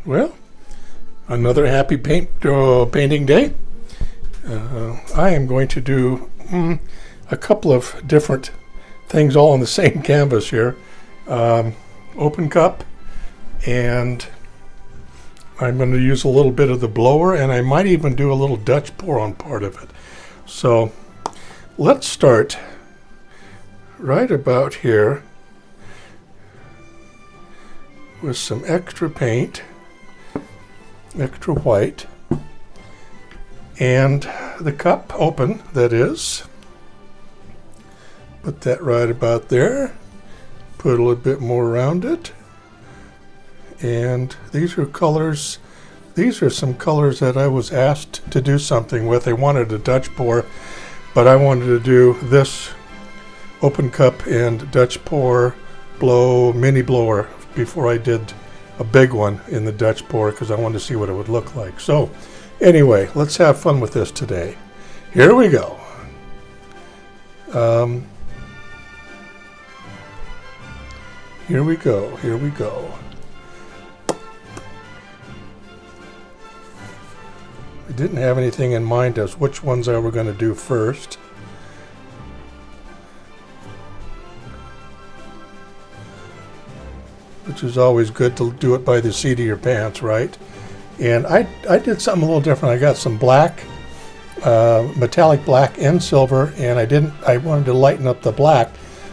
Well, another happy painting day. I am going to do a couple of different things all on the same canvas here. Open cup, and I'm going to use a little bit of the blower, and I might even do a little Dutch pour on part of it. So let's start right about here with some extra paint, extra white, and the cup open, that is. Put that right about there. Put a little bit more around it. And these are colors. These are some colors that I was asked to do something with. I wanted a Dutch pour, but I wanted to do this open cup and Dutch pour blow mini blower before I did a big one in the Dutch pour, because I wanted to see what it would look like. So anyway, let's have fun with this today. Here we go. Here we go. Here we go. I didn't have anything in mind as which ones I were going to do first. Which is always good to do it by the seat of your pants, right? And I did something a little different. I got some black, metallic black and silver, and I wanted to lighten up the black.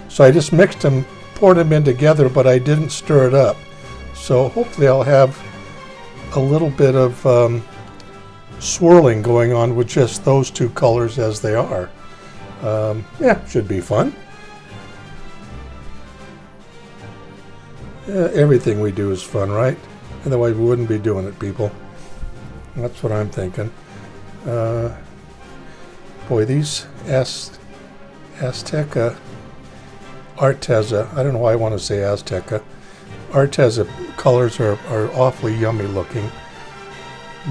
So I just mixed them, poured them in together, but I didn't stir it up. So hopefully I'll have a little bit of swirling going on with just those two colors as they are. Yeah, should be fun. Everything we do is fun, right? Otherwise we wouldn't be doing it, people. That's what I'm thinking. Boy, these Azteca Arteza, I don't know why I want to say Azteca. Arteza colors are awfully yummy looking.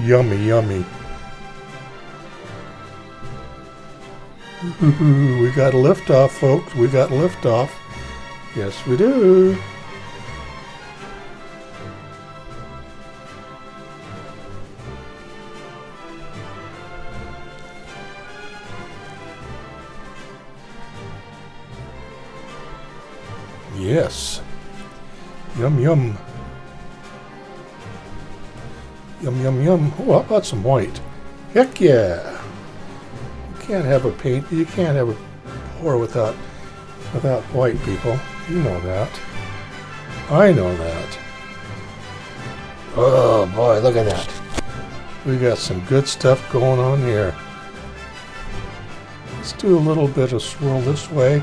Yummy, yummy. We got liftoff, folks. We got liftoff. Yes, we do. Yes. Yum, yum. Yum, yum, yum. Oh, how about some white? Heck yeah. You can't have a paint, you can't have a pour without white, people. You know that. I know that. Oh boy, look at that. We got some good stuff going on here. Let's do a little bit of swirl this way.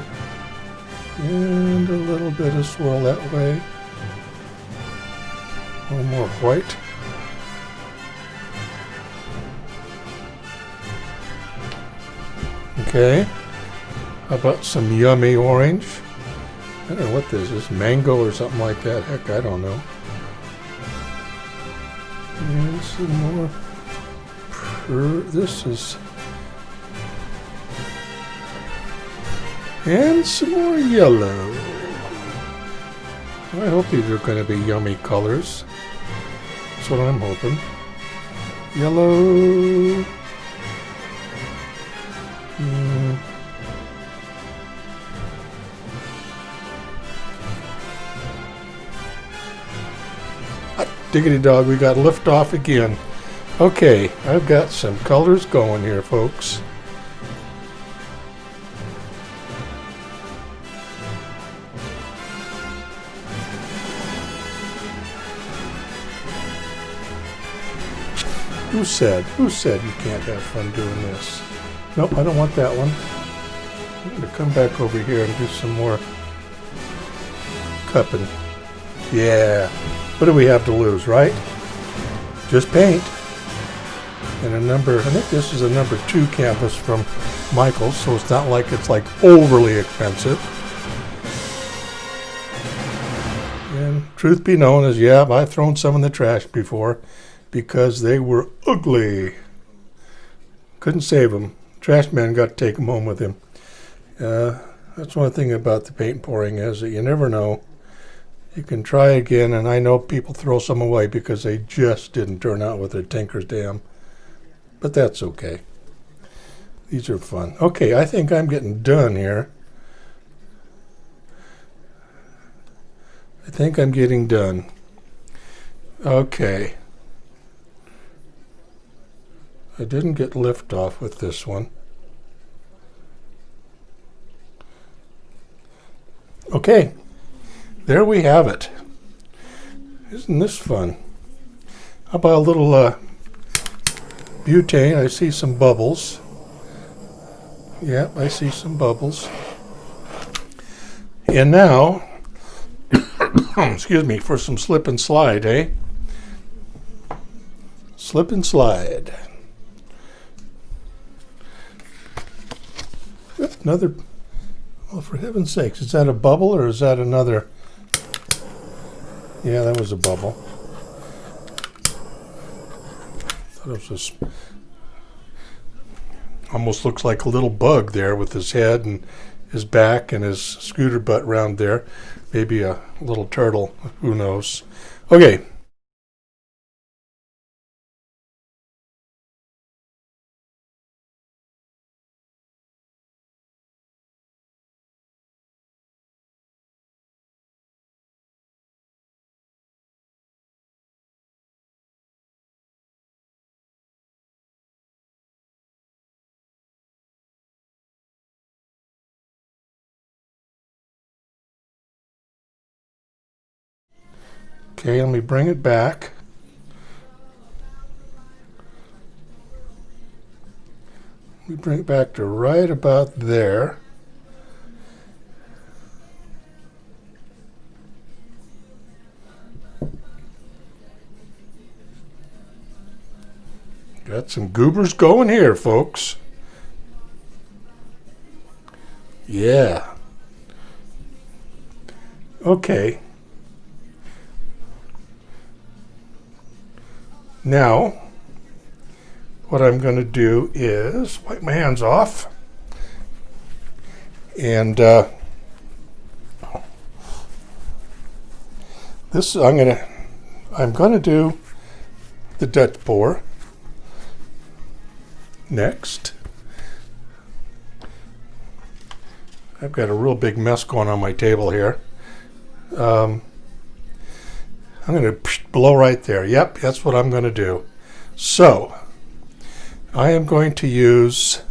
And a little bit of swirl that way. A little more white. Okay. How about some yummy orange? I don't know what this is. Mango or something like that. Heck, I don't know. And some more. This is. And some more yellow. I hope these are going to be yummy colors. That's what I'm hoping. Yellow. Hot diggity dog, we got liftoff again. Okay, I've got some colors going here, folks. Who said you can't have fun doing this? Nope, I don't want that one. I'm going to come back over here and do some more cupping. Yeah. What do we have to lose, right? Just paint. And I think this is a number 2 canvas from Michaels, so it's not like it's like overly expensive. And truth be known is, yeah, I've thrown some in the trash before because they were ugly. Couldn't save them. Trash man got to take them home with him. That's one thing about the paint pouring is that you never know. You can try again, and I know people throw some away because they just didn't turn out with their Tinker's Dam. But that's okay. These are fun. Okay, I think I'm getting done here. I think I'm getting done. Okay. I didn't get liftoff with this one. Okay, there we have it. Isn't this fun? How about a little butane? I see some bubbles. Yeah, I see some bubbles. And now, excuse me, for some slip and slide, eh? Slip and slide. Another, well, for heaven's sakes, is that a bubble or is that another? Yeah, that was a bubble. Thought it was almost looks like a little bug there with his head and his back and his scooter butt round there. Maybe a little turtle, who knows. Okay. Okay, let me bring it back. We bring it back to right about there. Got some goobers going here, folks. Yeah. Okay. Now, what I'm going to do is wipe my hands off, and this I'm going to do the Dutch pour next. I've got a real big mess going on my table here. I'm going to blow right there. Yep, that's what I'm going to do. So, I am going to use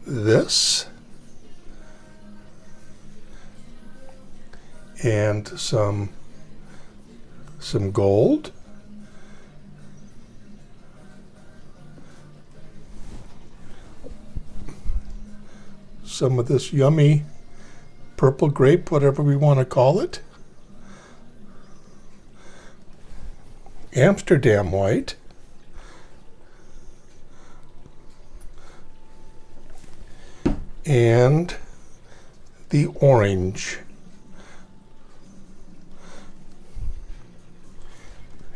this and some gold. Some of this yummy purple grape, whatever we want to call it. Amsterdam white. And the orange.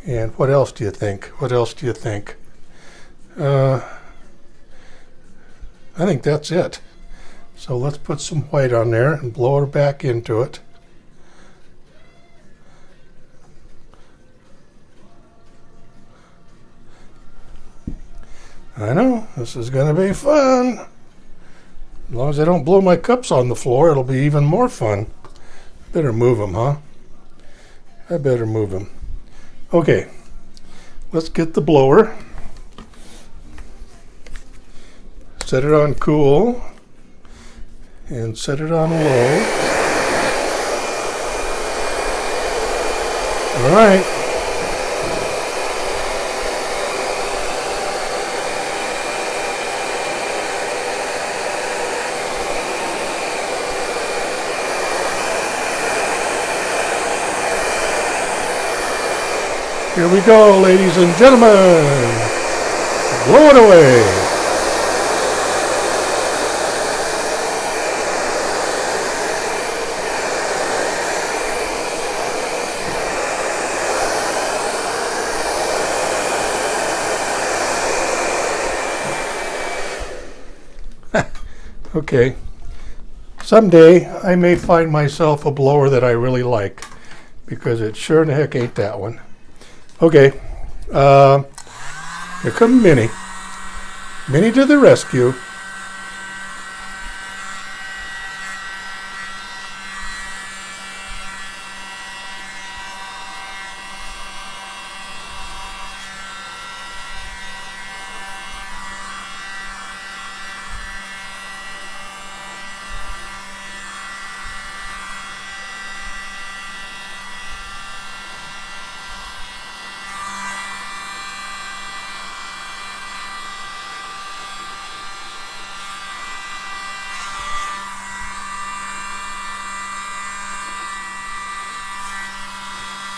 And what else do you think? What else do you think? I think that's it. So let's put some white on there and blow her back into it. I know, this is going to be fun. As long as I don't blow my cups on the floor, it'll be even more fun. Better move them, huh? I better move them. Okay, let's get the blower. Set it on cool. And set it on low. All right. Here we go, ladies and gentlemen. Blow it away. Okay, Someday I may find myself a blower that I really like, because it sure in the heck ain't that one. Okay, here come Minnie. Minnie to the rescue.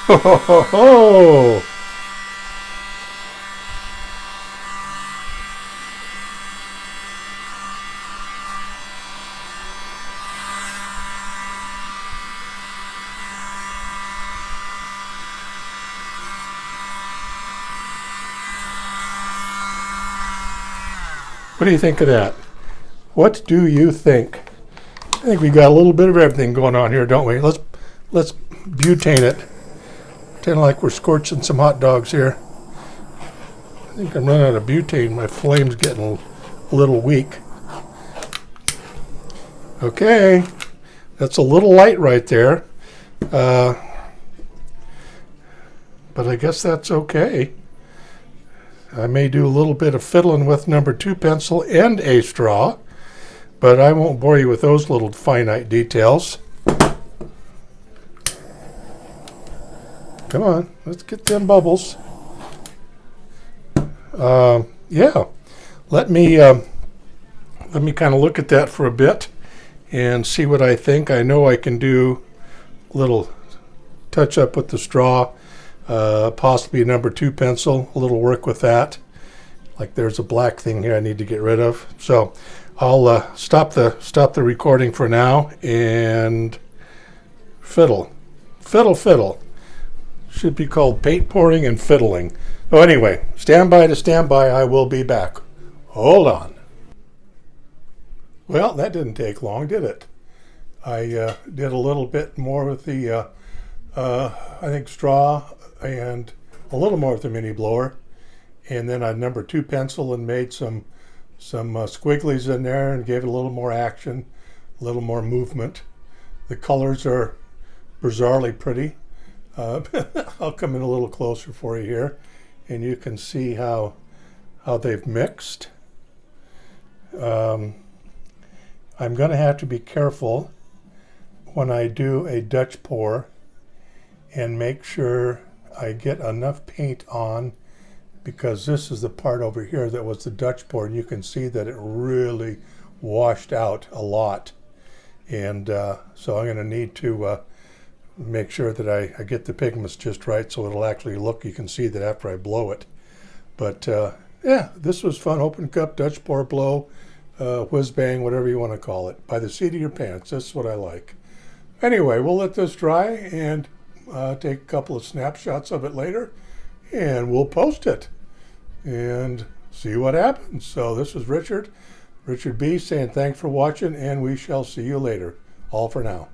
Ho ho ho ho! What do you think of that? What do you think? I think we got a little bit of everything going on here, don't we? Let's butane it. Pretend like we're scorching some hot dogs here. I think I'm running out of butane. My flame's getting a little weak. Okay, that's a little light right there. But I guess that's okay. I may do a little bit of fiddling with number 2 pencil and a straw, but I won't bore you with those little finite details. Come on, let's get them bubbles. Yeah, let me kind of look at that for a bit and see what I think. I know I can do a little touch up with the straw, possibly number 2 pencil, a little work with that. Like there's a black thing here I need to get rid of. So I'll stop the recording for now and fiddle. Should be called paint pouring and fiddling. Oh, anyway, stand by. I will be back. Hold on. Well, that didn't take long, did it? I did a little bit more with the, I think, straw and a little more with the mini blower. And then I number 2 pencil and made some squigglies in there and gave it a little more action, a little more movement. The colors are bizarrely pretty. I'll come in a little closer for you here, and you can see how they've mixed. I'm going to have to be careful when I do a Dutch pour and make sure I get enough paint on, because this is the part over here that was the Dutch pour, and you can see that it really washed out a lot. And so I'm going to need to make sure that I get the pigments just right so it'll actually look, you can see that after I blow it. But yeah, this was fun. Open cup, Dutch pour, blow, whiz bang, whatever you want to call it. By the seat of your pants. That's what I like. Anyway, we'll let this dry and take a couple of snapshots of it later, and we'll post it and see what happens. So this is Richard B. saying thanks for watching, and we shall see you later. All for now.